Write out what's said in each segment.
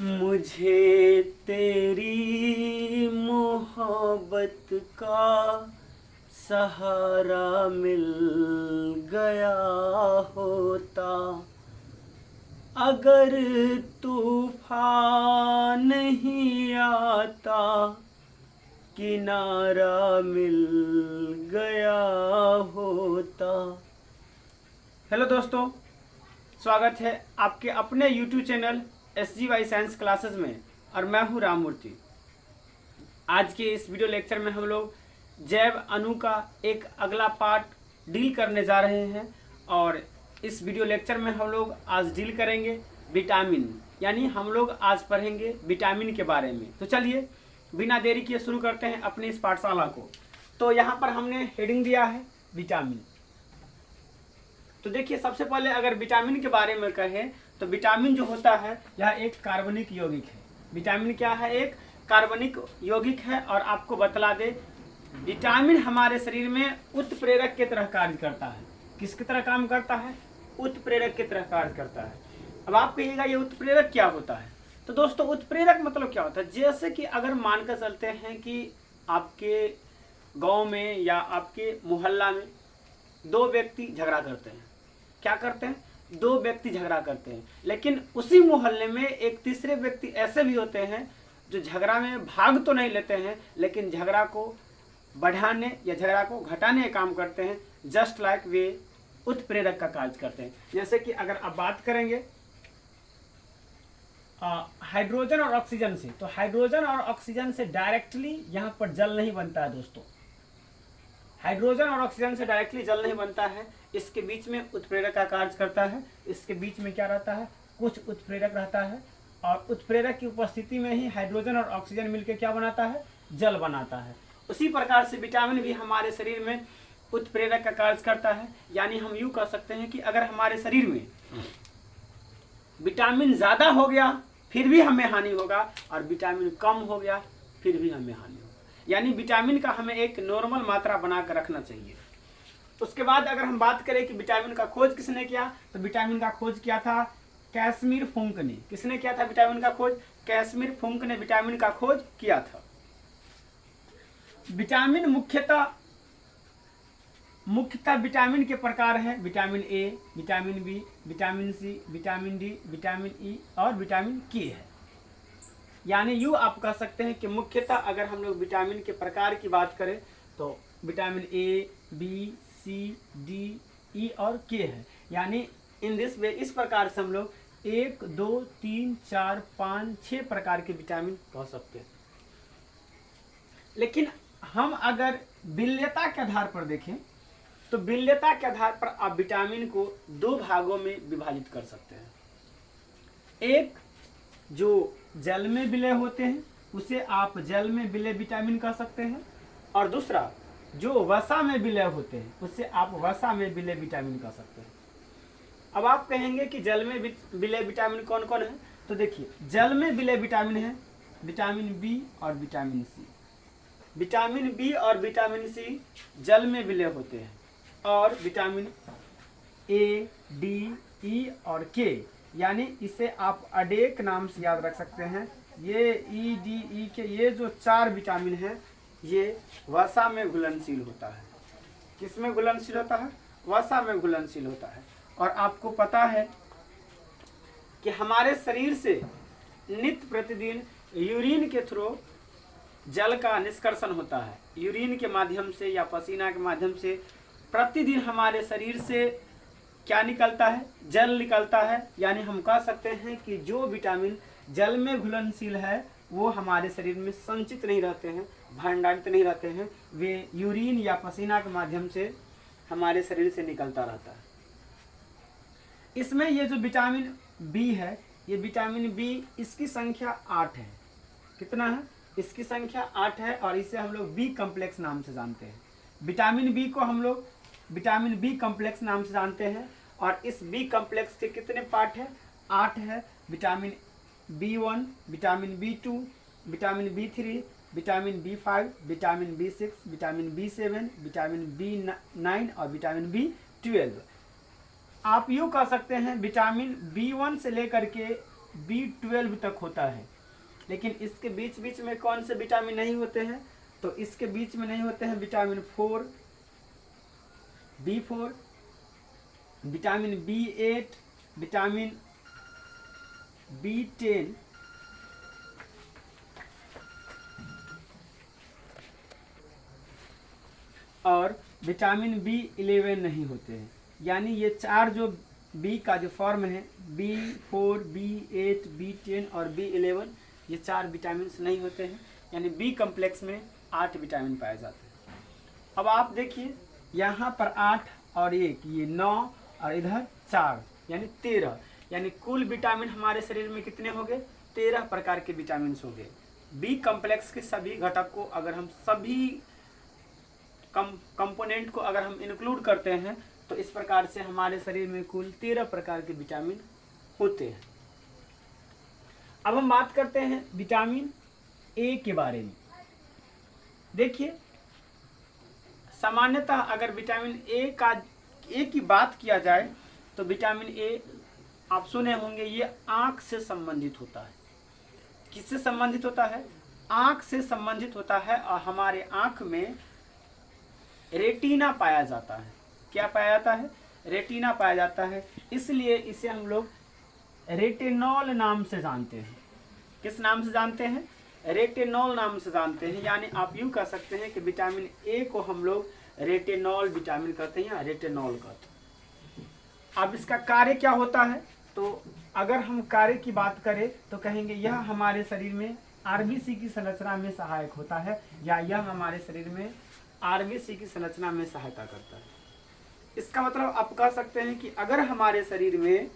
मुझे तेरी मोहब्बत का सहारा मिल गया होता, अगर तूफान नहीं आता किनारा मिल गया होता। हेलो दोस्तों, स्वागत है आपके अपने YouTube channel SGY science classes में और मैं हूं राममूर्ति। आज के इस वीडियो लेक्चर में हम लोग जैव अणु का एक अगला पार्ट डील करने जा रहे हैं और इस वीडियो लेक्चर में हम लोग आज डील करेंगे विटामिन, यानी हम लोग आज पढ़ेंगे विटामिन के बारे में। तो चलिए बिना देरी किए शुरू करते हैं अपनी इस पाठशाला को। तो यहाँ पर हमने हेडिंग दिया है विटामिन। तो देखिए, सबसे पहले अगर विटामिन के बारे में कहें तो विटामिन जो होता है यह एक कार्बनिक यौगिक है। विटामिन क्या है? एक कार्बनिक यौगिक है। और आपको बतला दे, विटामिन हमारे शरीर में उत्प्रेरक की तरह कार्य करता है। किसकी तरह काम करता है? उत्प्रेरक की तरह कार्य करता है। अब आप कहिएगा ये उत्प्रेरक क्या होता है? तो दोस्तों, उत्प्रेरक मतलब क्या होता है? जैसे कि अगर मानकर चलते हैं कि आपके गांव में या आपके मोहल्ला में दो व्यक्ति झगड़ा करते हैं। क्या करते हैं? दो व्यक्ति झगड़ा करते हैं, लेकिन उसी मोहल्ले में एक तीसरे व्यक्ति ऐसे भी होते हैं जो झगड़ा में भाग तो नहीं लेते हैं, लेकिन झगड़ा को बढ़ाने या झगड़ा को घटाने का काम करते हैं। जस्ट लाइक वे उत्प्रेरक का कार्य करते हैं। जैसे कि अगर आप बात करेंगे हाइड्रोजन और ऑक्सीजन से, तो हाइड्रोजन और ऑक्सीजन से डायरेक्टली यहाँ पर जल नहीं बनता है दोस्तों। हाइड्रोजन और ऑक्सीजन से डायरेक्टली जल नहीं बनता है। इसके बीच में उत्प्रेरक का कार्य करता है। इसके बीच में क्या रहता है? कुछ उत्प्रेरक रहता है और उत्प्रेरक की उपस्थिति में ही हाइड्रोजन और ऑक्सीजन मिलकर क्या बनाता है? जल बनाता है। उसी प्रकार से विटामिन भी हमारे शरीर में उत्प्रेरक का कार्य करता है। यानी हम यूँ कह सकते हैं कि अगर हमारे शरीर में विटामिन ज़्यादा हो गया फिर भी हमें हानि होगा, और विटामिन कम हो गया फिर भी हमें हानि होगा। यानी विटामिन का हमें एक नॉर्मल मात्रा बना कर रखना चाहिए। उसके बाद अगर हम बात करें कि विटामिन का खोज किसने किया, तो विटामिन का खोज किया था कैसमिर फुंक ने। किसने किया था विटामिन का खोज? कैसमिर फुंक ने विटामिन का खोज किया था। विटामिन मुख्यतः विटामिन के प्रकार हैं: vitamin A, vitamin B, vitamin C, vitamin D, vitamin E और विटामिन के है। यानी यूँ आप कह सकते हैं कि मुख्यतः अगर हम लोग विटामिन के प्रकार की बात करें तो vitamin A, B, C, D, E और के है। यानी इन दिस वे, इस प्रकार से हम लोग 1, 2, 3, 4, 5, 6 प्रकार के विटामिन कह सकते हैं। लेकिन हम अगर विलेयता के आधार पर देखें तो विलेयता के आधार पर आप विटामिन को दो भागों में विभाजित कर सकते हैं। एक जो जल में विलय होते हैं उसे आप जल में विलय विटामिन कह सकते हैं, और दूसरा जो वसा में विलय होते हैं उसे आप वसा में विलय विटामिन कह सकते हैं। अब आप कहेंगे कि जल में विलय विटामिन कौन कौन है? तो देखिए, जल में विलय विटामिन है विटामिन बी और विटामिन सी। विटामिन बी और विटामिन सी जल में विलय होते हैं, और विटामिन ए, डी, ई और के, यानी इसे आप अडेक नाम से याद रख सकते हैं। ये ई, डी, ई, के, ये जो 4 विटामिन हैं ये वसा में घुलनशील होता है। किस में घुलनशील होता है? वसा में घुलनशील होता है। और आपको पता है कि हमारे शरीर से नित्य प्रतिदिन यूरिन के थ्रू जल का निष्कर्षण होता है। यूरिन के माध्यम से या पसीना के माध्यम से प्रतिदिन हमारे शरीर से क्या निकलता है? जल निकलता है। यानी हम कह सकते हैं कि जो विटामिन जल में घुलनशील है वो हमारे शरीर में संचित नहीं रहते हैं, भंडारित नहीं रहते हैं, वे यूरिन या पसीना के माध्यम से हमारे शरीर से निकलता रहता है। इसमें ये जो विटामिन बी है, ये विटामिन बी, इसकी संख्या 8 है। कितना है? इसकी संख्या 8 है, और इसे हम लोग बी कम्प्लेक्स नाम से जानते हैं। विटामिन बी को हम लोग विटामिन बी कम्प्लेक्स नाम से जानते हैं। और इस बी कम्प्लेक्स के कितने पार्ट है? 8 है। Vitamin B1, vitamin B2, vitamin B3, vitamin B5, vitamin B6, vitamin B7, vitamin B9 और विटामिन B12। आप यूँ कह सकते हैं विटामिन B1 से लेकर के B12 तक होता है, लेकिन इसके बीच बीच में कौन से विटामिन नहीं होते हैं? तो इसके बीच में नहीं होते हैं vitamin 4, B4, vitamin B8, vitamin B10 और विटामिन B11 नहीं होते हैं। यानी ये चार जो बी का जो फॉर्म है, B4, B8, B10 और B11, ये चार विटामिन नहीं होते हैं। यानी बी कम्प्लेक्स में 8 विटामिन पाए जाते हैं। अब आप देखिए यहाँ पर 8 और 1, ये 9 और इधर 4, यानी 13। यानी कुल विटामिन हमारे शरीर में कितने हो गए? 13 प्रकार के विटामिन हो गए। बी कम्प्लेक्स के सभी घटक को अगर हम सभी कंपोनेंट को अगर हम इंक्लूड करते हैं तो इस प्रकार से हमारे शरीर में कुल 13 प्रकार के विटामिन होते हैं। अब हम बात करते हैं विटामिन ए के बारे में। देखिए सामान्यतः अगर विटामिन ए की बात किया जाए तो विटामिन ए आप सुने होंगे, ये आँख से संबंधित होता है। किससे संबंधित होता है? आँख से संबंधित होता है। और हमारे आँख में रेटिना पाया जाता है। क्या पाया जाता है? रेटिना पाया जाता है। इसलिए इसे हम लोग रेटिनॉल नाम से जानते हैं। किस नाम से जानते हैं? रेटिनॉल नाम से जानते हैं। यानी आप यूँ कह सकते हैं कि विटामिन ए को हम लोग रेटिनॉल विटामिन कहते हैं या रेटिनॉल कहते हैं। अब इसका कार्य क्या होता है? तो अगर हम कार्य की बात करें तो कहेंगे यह हमारे शरीर में आरबीसी की संरचना में सहायक होता है, या यह हमारे शरीर में आरबीसी की संरचना में सहायता करता है। इसका मतलब आप कह सकते हैं कि अगर हमारे शरीर में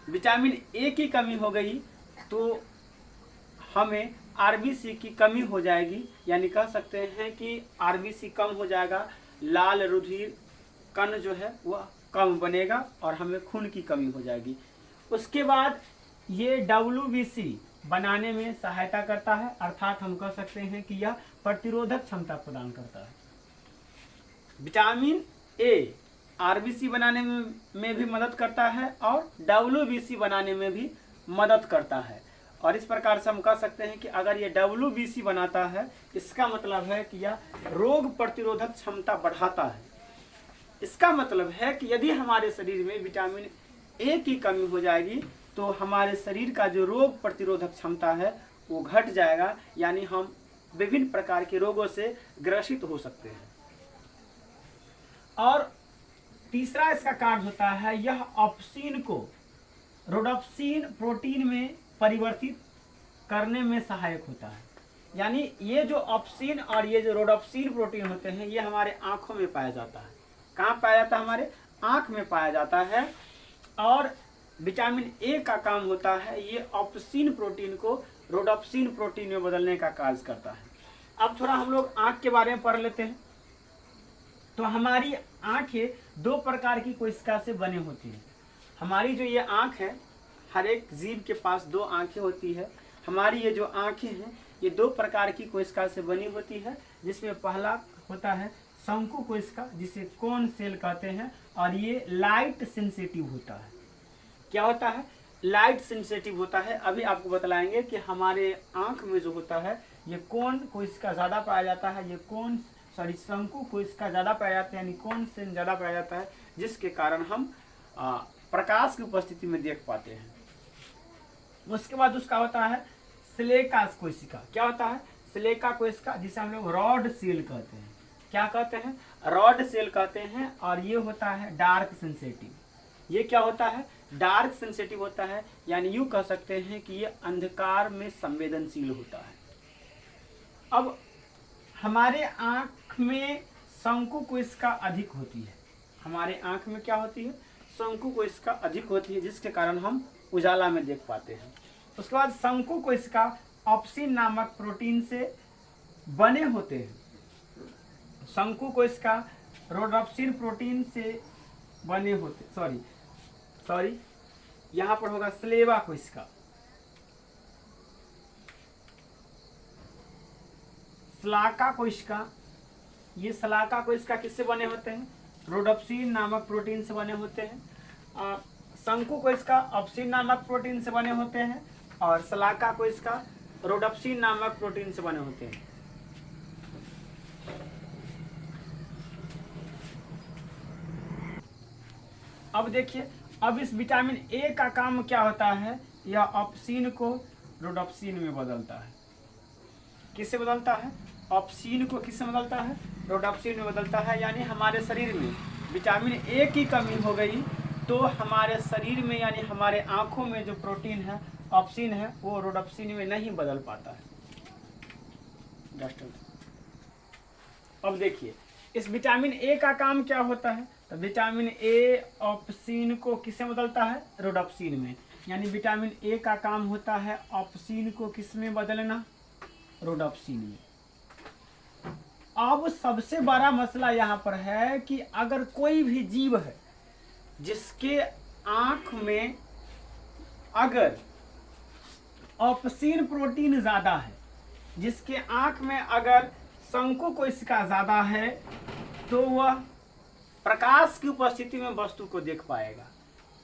विटामिन ए की कमी हो गई तो हमें आरबीसी की कमी हो जाएगी। यानी कह सकते हैं कि आरबीसी कम हो जाएगा, लाल रुधिर कण जो है वह कम बनेगा और हमें खून की कमी हो जाएगी। उसके बाद ये WBC बनाने में सहायता करता है, अर्थात हम कह सकते हैं कि यह प्रतिरोधक क्षमता प्रदान करता है। विटामिन ए आरबीसी बनाने में भी मदद करता है और WBC बनाने में भी मदद करता है। और इस प्रकार से हम कह सकते हैं कि अगर ये WBC बनाता है, इसका मतलब है कि यह रोग प्रतिरोधक क्षमता बढ़ाता है। इसका मतलब है कि यदि हमारे शरीर में विटामिन ए की कमी हो जाएगी तो हमारे शरीर का जो रोग प्रतिरोधक क्षमता है वो घट जाएगा। यानी हम विभिन्न प्रकार के रोगों से ग्रसित हो सकते हैं। और तीसरा इसका कार्य होता है, यह ऑप्सिन को रोडोप्सिन प्रोटीन में परिवर्तित करने में सहायक होता है। यानी ये जो ऑप्सिन और ये जो रोडोप्सिन प्रोटीन होते हैं ये हमारे आँखों में पाया जाता है। कहाँ पाया जाता है? हमारे आँख में पाया जाता है। और विटामिन ए का काम होता है ये ऑप्सिन प्रोटीन को रोडोप्सिन प्रोटीन में बदलने का कार्य करता है। अब थोड़ा हम लोग आँख के बारे में पढ़ लेते हैं। तो हमारी आँखें 2 प्रकार की कोशिका से बनी होती है। हमारी जो ये आँख है, हर एक जीव के पास 2 आँखें होती है। हमारी ये जो आँखें हैं ये 2 प्रकार की कोशिका से बनी होती है, जिसमें पहला होता है शंकु कोशिका, जिसे कोन सेल कहते हैं, और ये लाइट सेंसिटिव होता है। क्या होता है? लाइट सेंसिटिव होता है। अभी आपको बतलाएंगे कि हमारे आँख में जो होता है ये कोन कोशिका ज़्यादा पाया जाता है, ये शंकु कोशिका ज़्यादा पाया जाता है, यानी कोन सेल ज़्यादा पाया जाता है, जिसके कारण हम प्रकाश की उपस्थिति में देख पाते हैं। उसके बाद उसका होता है स्लेका कोशिका। क्या होता है? स्लेका कोशिका, जिसे हम लोग रॉड सेल कहते हैं। क्या कहते हैं? रॉड सेल कहते हैं। और ये होता है डार्क सेंसिटिव। ये क्या होता है? डार्क सेंसिटिव होता है। यानी यूँ कह सकते हैं कि ये अंधकार में संवेदनशील होता है। अब हमारे आँख में शंकु कोशिका अधिक होती है। हमारे आँख में क्या होती है? शंकु कोशिका अधिक होती है, जिसके कारण हम उजाला में देख पाते हैं। उसके बाद शंकु कोशिका ऑप्सिन नामक प्रोटीन से बने होते हैं। शंकु कोशिका रोडोप्सिन प्रोटीन से बने होते, सॉरी यहाँ पर होगा स्लेवा कोशिका। स्लाका कोशिका, ये स्लाका कोशिका किससे बने होते हैं? रोडोप्सिन नामक प्रोटीन से बने होते हैं। शंकु को इसका ऑप्सिन नामक प्रोटीन से बने होते हैं और शलाका को इसका रोडोप्सिन नामक प्रोटीन से बने होते हैं। अब देखिए, अब इस विटामिन ए का काम क्या होता है, यह ऑप्सिन को रोडोप्सिन में बदलता है। किससे बदलता है? ऑप्सिन को किससे बदलता है? रोडोप्सिन में बदलता है। यानी हमारे शरीर में विटामिन ए की कमी हो गई तो हमारे शरीर में यानी हमारे आँखों में जो प्रोटीन है ऑप्सिन है वो रोडोप्सिन में नहीं बदल पाता है। अब देखिए, इस विटामिन ए का काम क्या होता है, तो विटामिन ए ऑप्सिन को किससे बदलता है? रोडोप्सिन में। यानी विटामिन ए का काम होता है ऑप्सिन को किस में बदलना? रोडोप्सिन में। अब सबसे बड़ा मसला यहाँ पर है कि अगर कोई भी जीव है जिसके आँख में अगर ऑप्सिन प्रोटीन ज़्यादा है, जिसके आँख में अगर शंकु कोशिका ज़्यादा है, तो वह प्रकाश की उपस्थिति में वस्तु को देख पाएगा।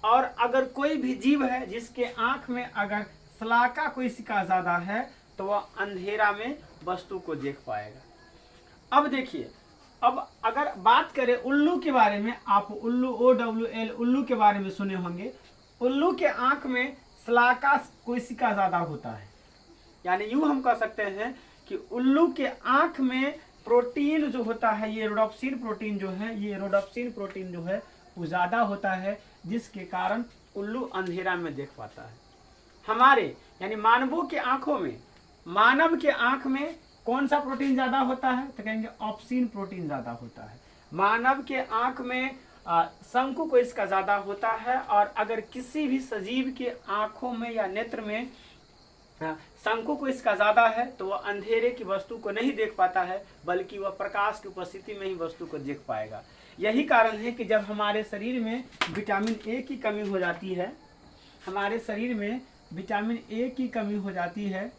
और अगर कोई भी जीव है जिसके आँख में अगर शलाका कोशिका ज़्यादा है तो वह अंधेरा में वस्तु को देख पाएगा। अब देखिए, अब अगर बात करें उल्लू के बारे में, आप उल्लू OWL उल्लू के बारे में सुने होंगे। उल्लू के आँख में शलाका कोशिका ज़्यादा होता है। यानी यूँ हम कह सकते हैं कि उल्लू के आँख में प्रोटीन जो होता है, ये रोडोप्सिन प्रोटीन जो है, ये रोडोप्सिन प्रोटीन जो है वो ज़्यादा होता है, जिसके कारण उल्लू अंधेरा में देख पाता है। हमारे यानी मानवों के आँखों में, मानव के आँख में कौन सा प्रोटीन ज़्यादा होता है, तो कहेंगे ऑप्सिन प्रोटीन ज़्यादा होता है। मानव के आँख में शंकु को इसका ज़्यादा होता है। और अगर किसी भी सजीव के आँखों में या नेत्र में शंकु को इसका ज़्यादा है तो वह अंधेरे की वस्तु को नहीं देख पाता है, बल्कि वह प्रकाश की उपस्थिति में ही वस्तु को देख पाएगा। यही कारण है कि जब हमारे शरीर में विटामिन ए की कमी हो जाती है, हमारे शरीर में विटामिन ए की कमी हो जाती है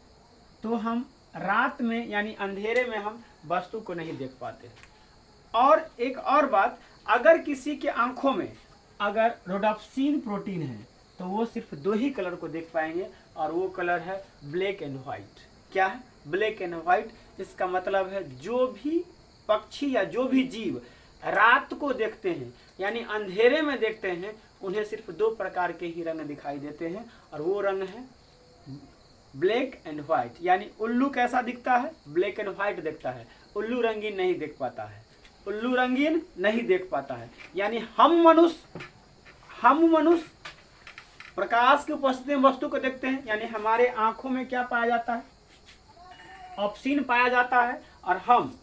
तो हम रात में यानी अंधेरे में हम वस्तु को नहीं देख पाते। और एक और बात, अगर किसी के आँखों में अगर रोडोप्सिन प्रोटीन है तो वो सिर्फ 2 ही कलर को देख पाएंगे, और वो कलर है ब्लैक एंड वाइट। क्या है? Black and white. इसका मतलब है जो भी पक्षी या जो भी जीव रात को देखते हैं यानी अंधेरे में देखते हैं, उन्हें सिर्फ 2 प्रकार के ही रंग दिखाई देते हैं, और वो रंग है ब्लैक एंड वाइट। यानी उल्लू कैसा दिखता है? ब्लैक एंड वाइट दिखता है। उल्लू रंगीन नहीं देख पाता है, उल्लू रंगीन नहीं देख पाता है। यानी हम मनुष्य प्रकाश की उपस्थिति में वस्तु को देखते हैं, यानी हमारे आंखों में क्या पाया जाता है? ऑप्सिन पाया जाता है, और हम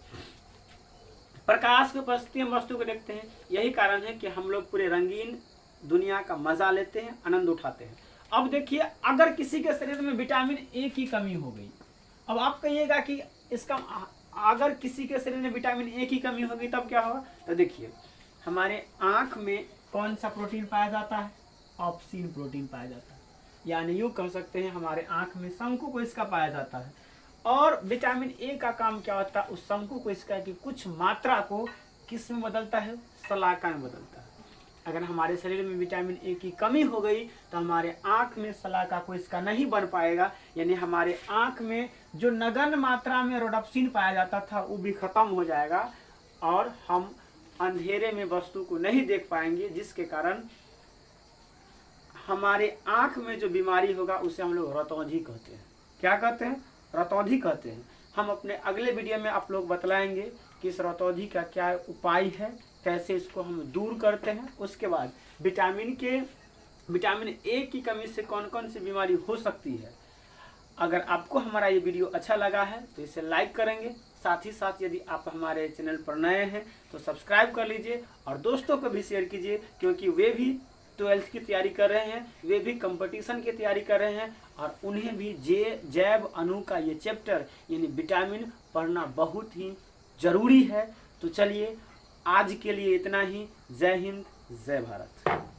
प्रकाश की उपस्थिति में वस्तु को देखते हैं। यही कारण है कि हम लोग पूरे रंगीन दुनिया का मजा लेते हैं, आनंद उठाते हैं। अब देखिए, अगर किसी के शरीर में विटामिन ए की कमी हो गई, अब आप कहिएगा कि इसका अगर किसी के शरीर में विटामिन ए की कमी होगी तब क्या होगा? तो देखिए, हमारे आँख में कौन सा प्रोटीन पाया जाता है? ऑप्सिन प्रोटीन पाया जाता है। यानी यूँ कह सकते हैं हमारे आँख में शंकु कोशिका पाया जाता है। और विटामिन ए का काम क्या होता है? उस शंकु कोशिका की कुछ मात्रा को किस में बदलता है? शलाका में बदलता है। अगर हमारे शरीर में विटामिन ए की कमी हो गई तो हमारे आँख में शलाका कोशिका नहीं बन पाएगा, यानी हमारे आँख में जो नगण्य मात्रा में रोडोप्सिन पाया जाता था वो भी खत्म हो जाएगा, और हम अंधेरे में वस्तु को नहीं देख पाएंगे, जिसके कारण हमारे आँख में जो बीमारी होगा उसे हम लोग रतौंधी कहते हैं। क्या कहते हैं? रतौंधी कहते हैं। हम अपने अगले वीडियो में आप लोग बतलाएंगे कि इस रतौंधी का क्या उपाय है, कैसे इसको हम दूर करते हैं। उसके बाद विटामिन ए की कमी से कौन कौन सी बीमारी हो सकती है। अगर आपको हमारा ये वीडियो अच्छा लगा है तो इसे लाइक करेंगे, साथ ही साथ यदि आप हमारे चैनल पर नए हैं तो सब्सक्राइब कर लीजिए, और दोस्तों को भी शेयर कीजिए, क्योंकि वे भी 12th की तैयारी कर रहे हैं, वे भी कंपटीशन की तैयारी कर रहे हैं, और उन्हें भी जैव अणु का ये चैप्टर यानी विटामिन पढ़ना बहुत ही ज़रूरी है। तो चलिए, आज के लिए इतना ही। जय हिंद, जय भारत।